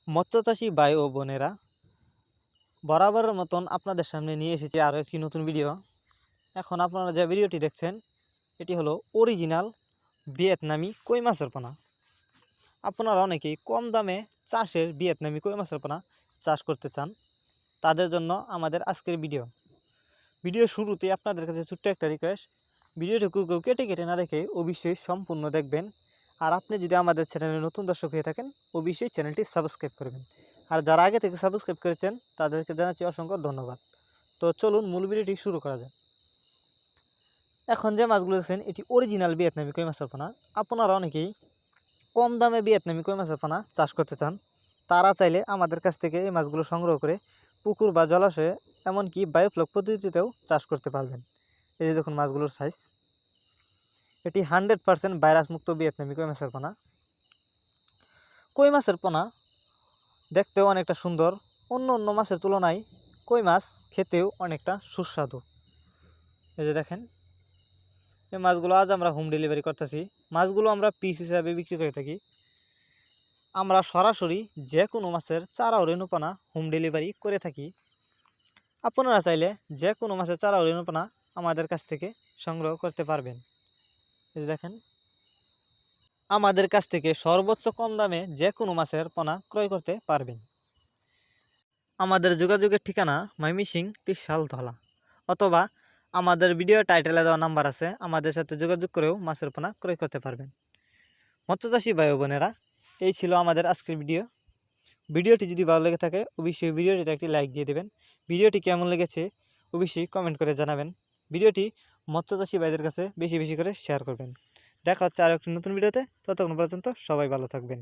মৎস্যচাষী ভাই ও বোনেরা, বরাবরের মতন আপনাদের সামনে নিয়ে এসেছি আরও একটি নতুন ভিডিও। এখন আপনারা যে ভিডিওটি দেখছেন এটি হলো অরিজিনাল ভিয়েতনামি কই মাছের পোনা। আপনারা অনেকেই কম দামে চাষের ভিয়েতনামি কই মাছের পোনা চাষ করতে চান, তাদের জন্য আমাদের আজকের ভিডিও শুরুতে আপনাদের কাছে ছোট্ট একটা রিকোয়েস্ট, ভিডিওটি কেউ কেটে কেটে না দেখে অবশ্যই সম্পূর্ণ দেখবেন। আর আপনি যদি আমাদের চ্যানেলে নতুন দর্শক হয়ে থাকেন অবশ্যই চ্যানেলটি সাবস্ক্রাইব করবেন। আর যারা আগে থেকে সাবস্ক্রাইব করেছেন তাদেরকে জানাচ্ছি অসংখ্য ধন্যবাদ। তো চলুন মূল ভিডিওটি শুরু করা যায়। এখন যে মাছগুলো দেখছেন এটি অরিজিনাল ভিয়েতনামি কই মাছের পোনা। আপনারা অনেকেই কম দামে ভিয়েতনামি কই মাছের পোনা চাষ করতে চান, তারা চাইলে আমাদের কাছ থেকে এই মাছগুলো সংগ্রহ করে পুকুর বা জলাশয়ে এমনকি বায়োফ্লক পদ্ধতিতেও চাষ করতে পারবেন। এই যে দেখুন মাছগুলোর সাইজ, এটি 100% ভাইরাস মুক্ত ভিয়েতনামি কই মাছের পোনা। কই মাছের পোনা দেখতেও অনেকটা সুন্দর, অন্য মাছের তুলনায় কই মাছ খেতেও অনেকটা সুস্বাদু। এই যে দেখেন, এই মাছগুলো আজ আমরা হোম ডেলিভারি করতেছি। মাছগুলো আমরা পিস হিসাবে বিক্রি করে থাকি। আমরা সরাসরি যে কোনো মাছের চারা ও রেণুপানা হোম ডেলিভারি করে থাকি। আপনারা চাইলে যে কোনো মাছের চারা ও রেণুপানা আমাদের কাছ থেকে সংগ্রহ করতে পারবেন। এই যে দেখেন, আমাদের কাছ থেকে সর্বোচ্চ কম দামে যে কোনো মাছের পোনা ক্রয় করতে পারবেন। আমাদের যোগাযোগের ঠিকানা ময়মনসিংহ ত্রিশালতলা, অথবা আমাদের ভিডিও টাইটেলে দেওয়া নাম্বার আছে, আমাদের সাথে যোগাযোগ করেও মাছের পোনা ক্রয় করতে পারবেন। মৎস্যচাষী ভাই বোনেরা, এই ছিল আমাদের আজকের ভিডিওটি যদি ভালো লেগে থাকে অবশ্যই ভিডিওটিতে একটি লাইক দিয়ে দেবেন। ভিডিওটি কেমন লেগেছে অবশ্যই কমেন্ট করে জানাবেন। ভিডিওটি মৎস্যচাষী ভাইদের কাছে বেশি বেশি করে শেয়ার করবেন। দেখা হচ্ছে আরও একটি নতুন ভিডিওতে। ততক্ষণ পর্যন্ত সবাই ভালো থাকবেন।